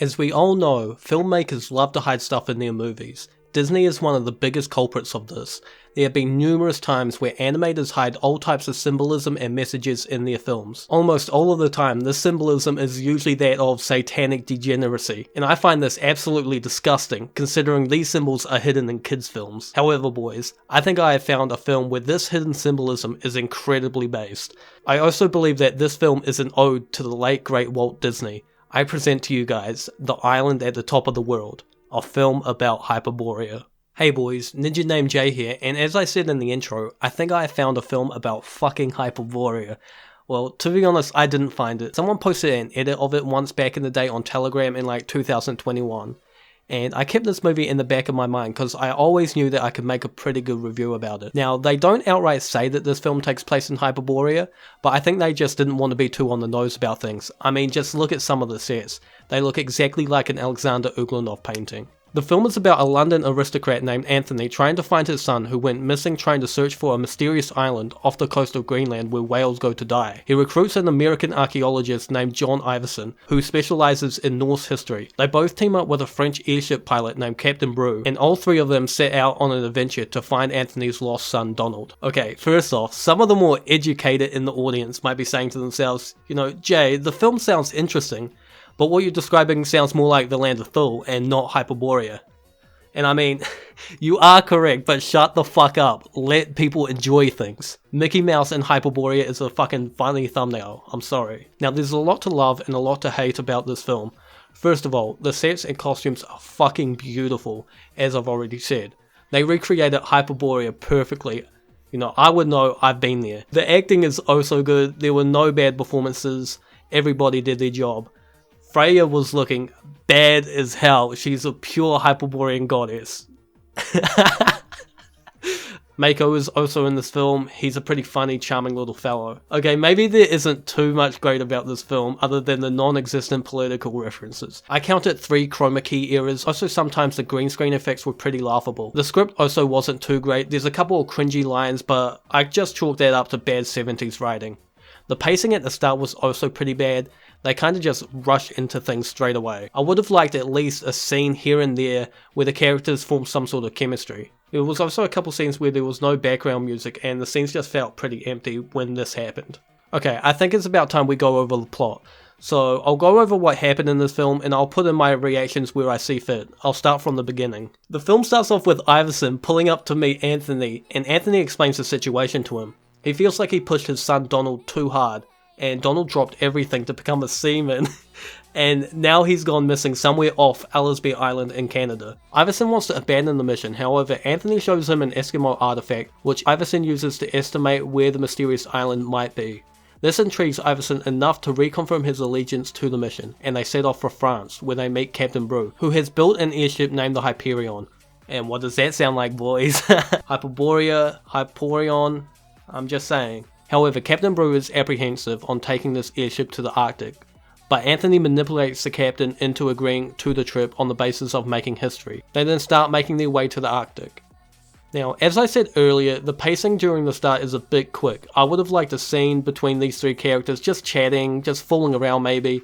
As we all know, filmmakers love to hide stuff in their movies. Disney is one of the biggest culprits of this. There have been numerous times where animators hide all types of symbolism and messages in their films. Almost all of the time, this symbolism is usually that of satanic degeneracy, and I find this absolutely disgusting, considering these symbols are hidden in kids' films. However boys, I think I have found a film where this hidden symbolism is incredibly based. I also believe that this film is an ode to the late great Walt Disney. I present to you guys The Island at the Top of the World, a film about Hyperborea. Hey boys, NinjaNamedJay here, and as I said in the intro, I think I have found a film about fucking Hyperborea. Well, to be honest, I didn't find it. Someone posted an edit of it once back in the day on Telegram in like 2021. And I kept this movie in the back of my mind because I always knew that I could make a pretty good review about it. Now, they don't outright say that this film takes place in Hyperborea, but I think they just didn't want to be too on the nose about things. I mean, just look at some of the sets. They look exactly like an Alexander Uglanov painting. The film is about a London aristocrat named Anthony trying to find his son who went missing trying to search for a mysterious island off the coast of Greenland where whales go to die. He recruits an American archaeologist named John Iverson who specializes in Norse history. They both team up with a French airship pilot named Captain Brew, and all three of them set out on an adventure to find Anthony's lost son Donald. Okay, first off, some of the more educated in the audience might be saying to themselves, you know, Jay, the film sounds interesting, but what you're describing sounds more like the land of Thule and not Hyperborea. And I mean, you are correct, but shut the fuck up. Let people enjoy things. Mickey Mouse and Hyperborea is a fucking funny thumbnail, I'm sorry. Now there's a lot to love and a lot to hate about this film. First of all, the sets and costumes are fucking beautiful, as I've already said. They recreated Hyperborea perfectly. You know, I would know, I've been there. The acting is oh so good, there were no bad performances, everybody did their job. Freya was looking bad as hell. She's a pure Hyperborean goddess. Mako is also in this film. He's a pretty funny, charming little fellow. Okay, maybe there isn't too much great about this film other than the non-existent political references. I counted 3 chroma key errors. Also, sometimes the green screen effects were pretty laughable. The script also wasn't too great. There's a couple of cringy lines, but I just chalked that up to bad 70s writing. The pacing at the start was also pretty bad. They kinda just rush into things straight away. I would have liked at least a scene here and there where the characters form some sort of chemistry. There was also a couple scenes where there was no background music and the scenes just felt pretty empty when this happened. Okay, I think it's about time we go over the plot. So I'll go over what happened in this film and I'll put in my reactions where I see fit. I'll start from the beginning. The film starts off with Iverson pulling up to meet Anthony, and Anthony explains the situation to him. He feels like he pushed his son Donald too hard, and Donald dropped everything to become a seaman, and now he's gone missing somewhere off Ellesby Island in Canada. Iverson wants to abandon the mission, however Anthony shows him an Eskimo artifact, which Iverson uses to estimate where the mysterious island might be. This intrigues Iverson enough to reconfirm his allegiance to the mission, and they set off for France, where they meet Captain Brew, who has built an airship named the Hyperion. And what does that sound like, boys? Hyperborea, Hyperion, I'm just saying. However, Captain Brew is apprehensive on taking this airship to the Arctic, but Anthony manipulates the captain into agreeing to the trip on the basis of making history. They then start making their way to the Arctic. Now, as I said earlier, the pacing during the start is a bit quick. I would have liked a scene between these 3 characters just chatting, just fooling around maybe,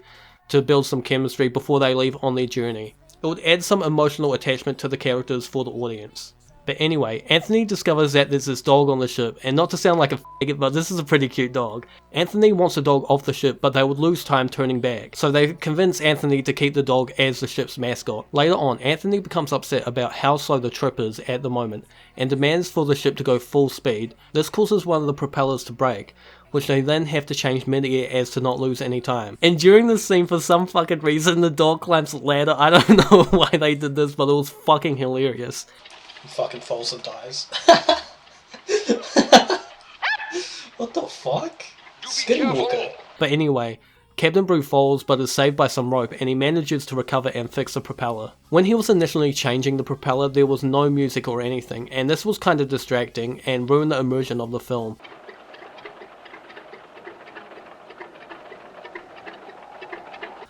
to build some chemistry before they leave on their journey. It would add some emotional attachment to the characters for the audience. But anyway, Anthony discovers that there's this dog on the ship, and not to sound like a faggot, but this is a pretty cute dog. Anthony wants the dog off the ship, but they would lose time turning back, so they convince Anthony to keep the dog as the ship's mascot. Later on, Anthony becomes upset about how slow the trip is at the moment, and demands for the ship to go full speed. This causes one of the propellers to break, which they then have to change mid-air as to not lose any time. And during this scene, for some fucking reason, the dog climbs the ladder. I don't know why they did this, but it was fucking hilarious. He fucking falls and dies. What the fuck? Skinwalker. But anyway, Captain Brew falls but is saved by some rope and he manages to recover and fix the propeller. When he was initially changing the propeller, there was no music or anything, and this was kind of distracting and ruined the immersion of the film.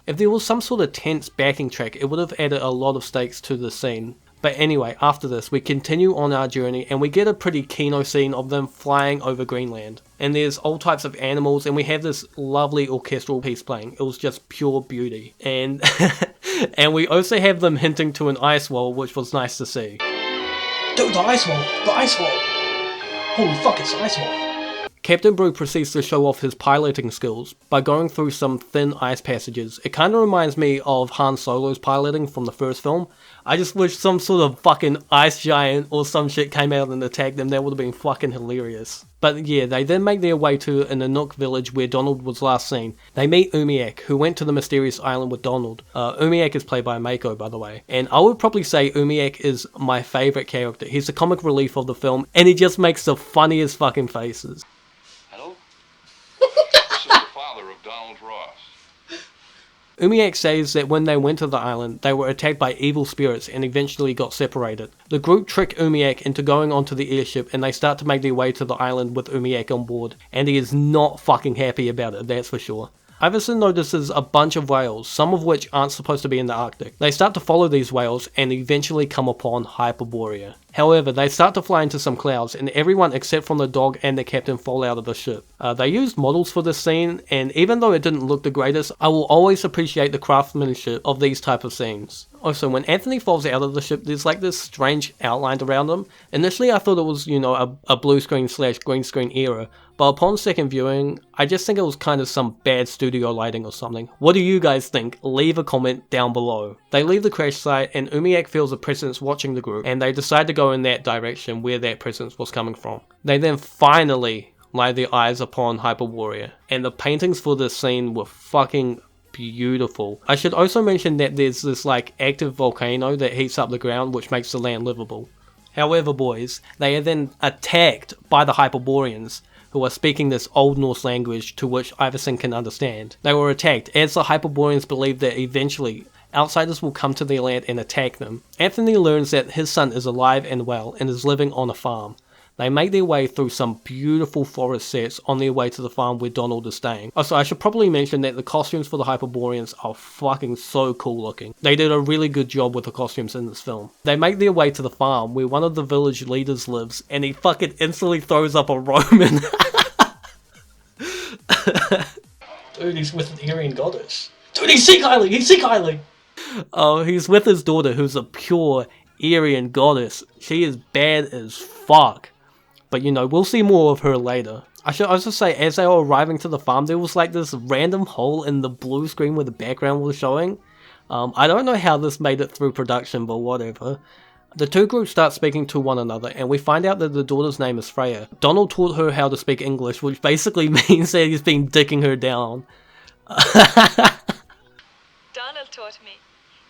If there was some sort of tense backing track, it would have added a lot of stakes to the scene. But anyway, after this, we continue on our journey and we get a pretty kino scene of them flying over Greenland. And there's all types of animals and we have this lovely orchestral piece playing. It was just pure beauty. And and we also have them hinting to an ice wall, which was nice to see. Dude, the ice wall! The ice wall! Holy fuck, it's the ice wall! Captain Brew proceeds to show off his piloting skills by going through some thin ice passages. It kind of reminds me of Han Solo's piloting from the first film. I just wish some sort of fucking ice giant or some shit came out and attacked them. That would have been fucking hilarious. But yeah, they then make their way to an Inuk village where Donald was last seen. They meet Umiak, who went to the mysterious island with Donald. Umiak is played by Mako, by the way. And I would probably say Umiak is my favourite character. He's the comic relief of the film, and he just makes the funniest fucking faces. Hello? This is the father of Donald Ross. Umiak says that when they went to the island, they were attacked by evil spirits and eventually got separated. The group trick Umiak into going onto the airship and they start to make their way to the island with Umiak on board, and he is not fucking happy about it, that's for sure. Iverson notices a bunch of whales, some of which aren't supposed to be in the Arctic. They start to follow these whales and eventually come upon Hyperborea. However, they start to fly into some clouds and everyone except from the dog and the captain fall out of the ship. They used models for this scene, and even though it didn't look the greatest, I will always appreciate the craftsmanship of these type of scenes. Also, when Anthony falls out of the ship, there's like this strange outline around him. Initially I thought it was, you know, a blue screen / green screen error, but upon second viewing, I just think it was kind of some bad studio lighting or something. What do you guys think? Leave a comment down below. They leave the crash site and Umiak feels a presence watching the group, and they decide to go in that direction where that presence was coming from. They then finally lay their eyes upon Hyperborea, and the paintings for this scene were fucking beautiful. I should also mention that there's this like active volcano that heats up the ground, which makes the land livable. However, boys, they are then attacked by the Hyperboreans, who are speaking this Old Norse language to which Iverson can understand. They were attacked as the Hyperboreans believe that eventually outsiders will come to their land and attack them. Anthony learns that his son is alive and well and is living on a farm. They make their way through some beautiful forest sets on their way to the farm where Donald is staying. Also, I should probably mention that the costumes for the Hyperboreans are fucking so cool looking. They did a really good job with the costumes in this film. They make their way to the farm where one of the village leaders lives, and he fucking instantly throws up a Roman. Dude, he's with an Aryan goddess. Dude, he's Sea Kylie! He's Sea Kylie! Oh, he's with his daughter, who's a pure Aryan goddess. She is bad as fuck. But you know, we'll see more of her later. I should also say, as they were arriving to the farm, there was like this random hole in the blue screen where the background was showing. I don't know how this made it through production, but whatever. The two groups start speaking to one another, and we find out that the daughter's name is Freya. Donald taught her how to speak English, which basically means that he's been dicking her down. Donald taught me.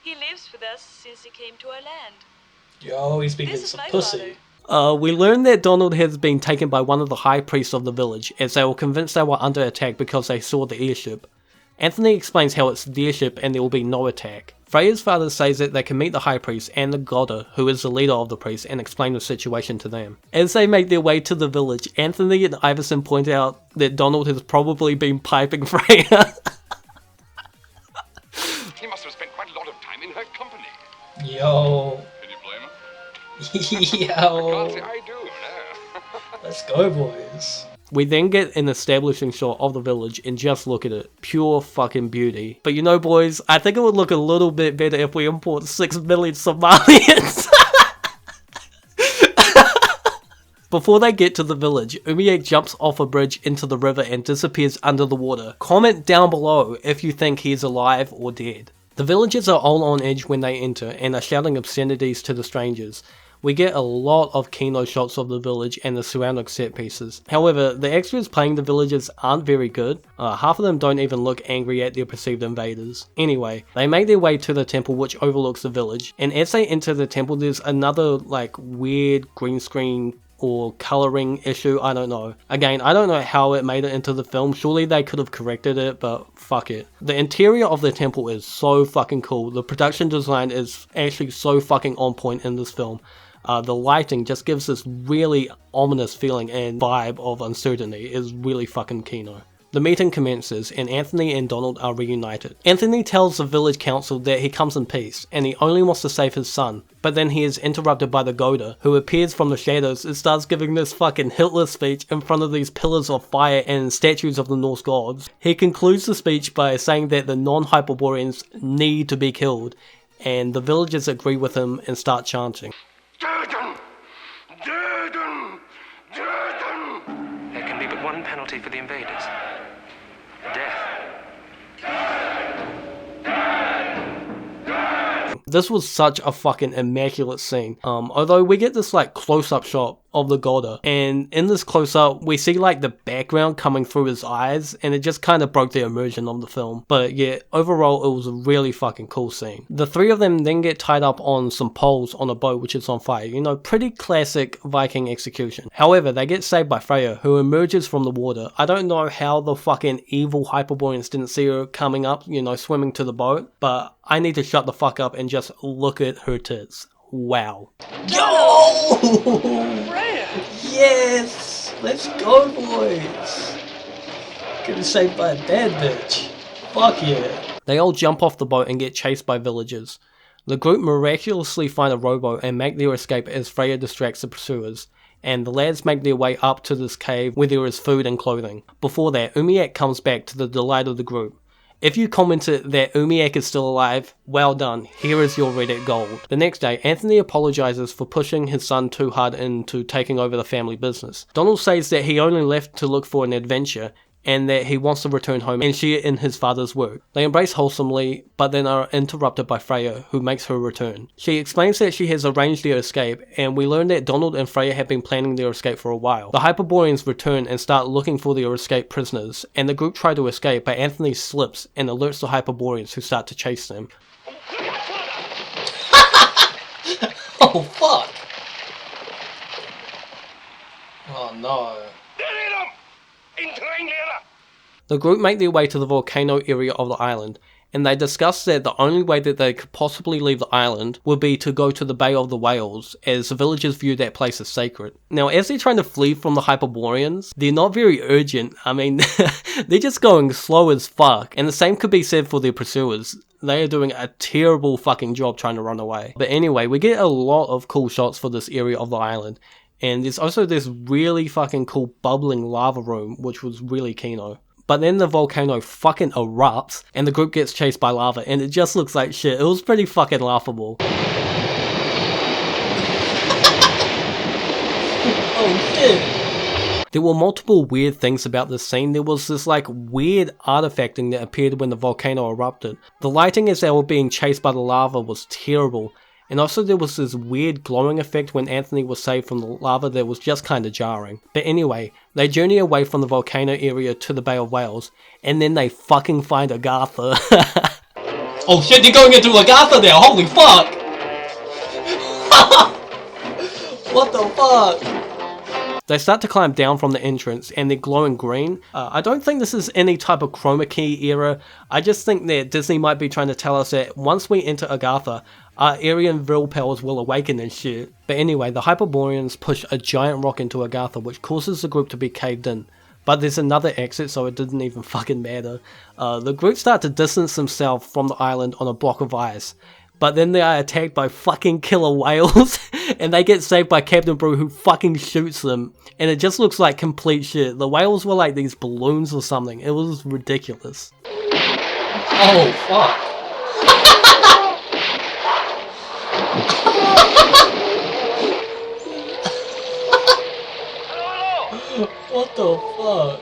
He lives with us since he came to our land. Yo, he's been getting some pussy. We learn that Donald has been taken by one of the high priests of the village, as they were convinced they were under attack because they saw the airship. Anthony explains how it's their ship and there will be no attack. Freya's father says that they can meet the high priest and the Godda, who is the leader of the priests, and explain the situation to them. As they make their way to the village, Anthony and Iverson point out that Donald has probably been piping Freya. He must have spent quite a lot of time in her company. Yo. Can you blame him? Yo. Can't say I do, no. Let's go, boys. We then get an establishing shot of the village and just look at it. Pure fucking beauty. But you know, boys, I think it would look a little bit better if we import 6 million Somalians. Before they get to the village, Umiak jumps off a bridge into the river and disappears under the water. Comment down below if you think he is alive or dead. The villagers are all on edge when they enter and are shouting obscenities to the strangers. We get a lot of kino shots of the village and the surrounding set pieces. However, the extras playing the villagers aren't very good. Half of them don't even look angry at their perceived invaders. Anyway, they make their way to the temple which overlooks the village, and as they enter the temple there's another like weird green screen or colouring issue, I don't know. Again, I don't know how it made it into the film, surely they could have corrected it, but fuck it. The interior of the temple is so fucking cool, the production design is actually so fucking on point in this film. The lighting just gives this really ominous feeling and vibe of uncertainty. Is really fucking kino. The meeting commences and Anthony and Donald are reunited. Anthony tells the village council that he comes in peace and he only wants to save his son, but then he is interrupted by the Goda, who appears from the shadows and starts giving this fucking Hitler speech in front of these pillars of fire and statues of the Norse gods. He concludes the speech by saying that the non-Hyperboreans need to be killed, and the villagers agree with him and start chanting. Durden! Durden! Durden! There can be but one penalty for the invaders. Death. This was such a fucking immaculate scene. Although we get this like close-up shot of the Goda, and in this close-up we see like the background coming through his eyes, and it just kind of broke the immersion of the film. But yeah, overall it was a really fucking cool scene. The three of them then get tied up on some poles on a boat which is on fire. You know, pretty classic Viking execution. However, they get saved by Freya, who emerges from the water. I don't know how the fucking evil Hyperboreans didn't see her coming up, you know, swimming to the boat, but I need to shut the fuck up and just look at her tits. Wow. Yo! Yes! Let's go, boys! Getting saved by a bad bitch. Fuck yeah. They all jump off the boat and get chased by villagers. The group miraculously find a rowboat and make their escape as Freya distracts the pursuers, and the lads make their way up to this cave where there is food and clothing. Before that, Umiak comes back to the delight of the group. If you commented that Umiak is still alive, well done, here is your Reddit gold. The next day, Anthony apologizes for pushing his son too hard into taking over the family business. Donald says that he only left to look for an adventure, and that he wants to return home and share in his father's work. They embrace wholesomely, but then are interrupted by Freya, who makes her return. She explains that she has arranged their escape, and we learn that Donald and Freya have been planning their escape for a while. The Hyperboreans return and start looking for their escaped prisoners, and the group try to escape, but Anthony slips and alerts the Hyperboreans, who start to chase them. Oh fuck! Oh no. The group make their way to the volcano area of the island, and they discuss that the only way that they could possibly leave the island would be to go to the Bay of the Whales, as the villagers view that place as sacred. Now, as they're trying to flee from the Hyperboreans, they're not very urgent. I mean, they're just going slow as fuck, and the same could be said for their pursuers. They are doing a terrible fucking job trying to run away. But anyway, we get a lot of cool shots for this area of the island, and there's also this really fucking cool bubbling lava room, which was really kino. But then the volcano fucking erupts, and the group gets chased by lava, and it just looks like shit. It was pretty fucking laughable. Oh shit! There were multiple weird things about this scene. There was this like weird artifacting that appeared when the volcano erupted. The lighting as they were being chased by the lava was terrible. And also there was this weird glowing effect when Anthony was saved from the lava that was just kinda jarring. But anyway, they journey away from the volcano area to the Bay of Whales, and then they fucking find Agatha. Oh shit, they're going into Agatha there, holy fuck! What the fuck? They start to climb down from the entrance, and they're glowing green. I don't think this is any type of chroma key era. I just think that Disney might be trying to tell us that once we enter Agatha, our Aryan will powers will awaken and shit. But anyway, the Hyperboreans push a giant rock into Agatha, which causes the group to be caved in. But there's another exit, so it didn't even fucking matter. The group start to distance themselves from the island on a block of ice. But then they are attacked by fucking killer whales, and they get saved by Captain Brew, who fucking shoots them. And it just looks like complete shit. The whales were like these balloons or something. It was ridiculous. Oh fuck. What the fuck?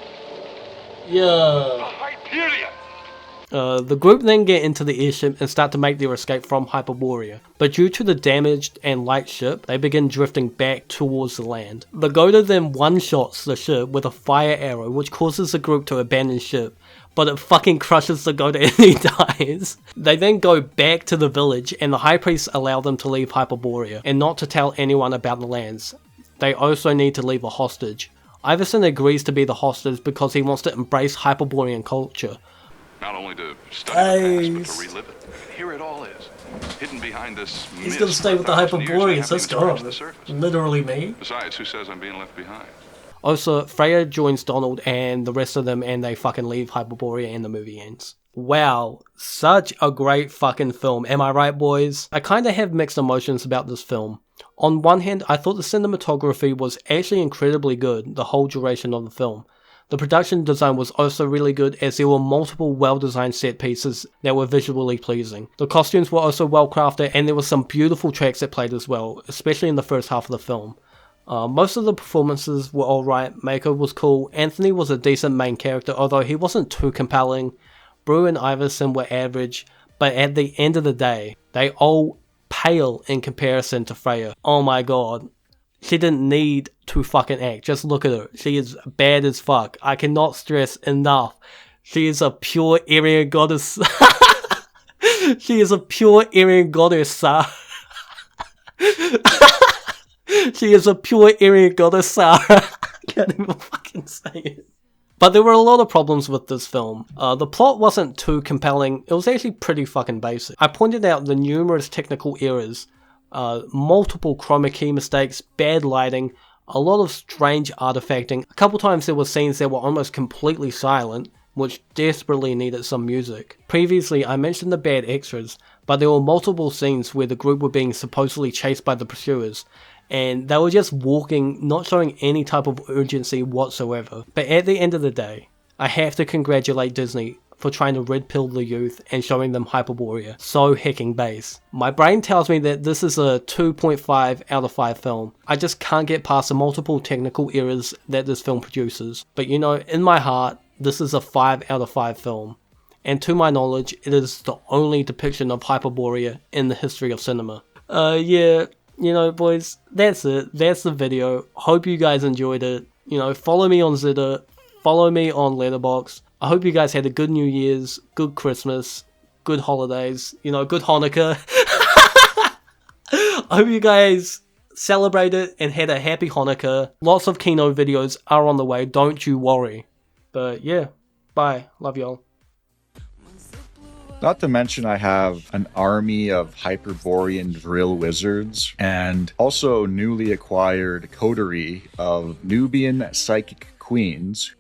Yeah. The group then get into the airship and start to make their escape from Hyperborea, but due to the damaged and light ship, they begin drifting back towards the land. The Goda then one-shots the ship with a fire arrow, which causes the group to abandon ship, but it fucking crushes the Goda and he dies. They then go back to the village, and the high priests allow them to leave Hyperborea, and not to tell anyone about the lands. They also need to leave a hostage. Iverson agrees to be the hostage because he wants to embrace Hyperborean culture. Not only to study the past, but to relive it. Here it all is, hidden behind this mist. He's gonna stay with the Hyperboreans, let's go. Literally me. Besides, who says I'm being left behind? Also, Freya joins Donald and the rest of them and they fucking leave Hyperborea and the movie ends. Wow, such a great fucking film, am I right boys? I kinda have mixed emotions about this film. On one hand, I thought the cinematography was actually incredibly good the whole duration of the film. The production design was also really good as there were multiple well-designed set pieces that were visually pleasing. The costumes were also well crafted and there were some beautiful tracks that played as well, especially in the first half of the film. Most of the performances were alright, Mako was cool, Anthony was a decent main character although he wasn't too compelling, Brew and Iverson were average, but at the end of the day, they all pale in comparison to Freya. Oh my god. She didn't need to fucking act. Just look at her. She is bad as fuck. I cannot stress enough. She is a pure Aryan goddess. She is a pure Aryan goddess, Sarah. She is a pure Aryan goddess, Sarah. I can't even fucking say it. But there were a lot of problems with this film. The plot wasn't too compelling. It was actually pretty fucking basic. I pointed out the numerous technical errors. Multiple chroma key mistakes, bad lighting, a lot of strange artifacting. A couple times there were scenes that were almost completely silent, which desperately needed some music. Previously I mentioned the bad extras, but there were multiple scenes where the group were being supposedly chased by the pursuers, and they were just walking, not showing any type of urgency whatsoever. But at the end of the day, I have to congratulate Disney for trying to red pill the youth and showing them Hyperborea. So hecking base. My brain tells me that this is a 2.5 out of 5 film. I just can't get past the multiple technical errors that this film produces. But you know, in my heart, this is a 5 out of 5 film. And to my knowledge, it is the only depiction of Hyperborea in the history of cinema. Yeah, you know boys, that's it. That's the video. Hope you guys enjoyed it. You know, follow me on Zitter. Follow me on Letterboxd. I hope you guys had a good New Year's, good Christmas, good holidays, you know, good Hanukkah. I hope you guys celebrated and had a happy Hanukkah. Lots of Kino videos are on the way, don't you worry. But yeah, bye. Love y'all. Not to mention I have an army of Hyperborean drill wizards and also newly acquired coterie of Nubian psychic queens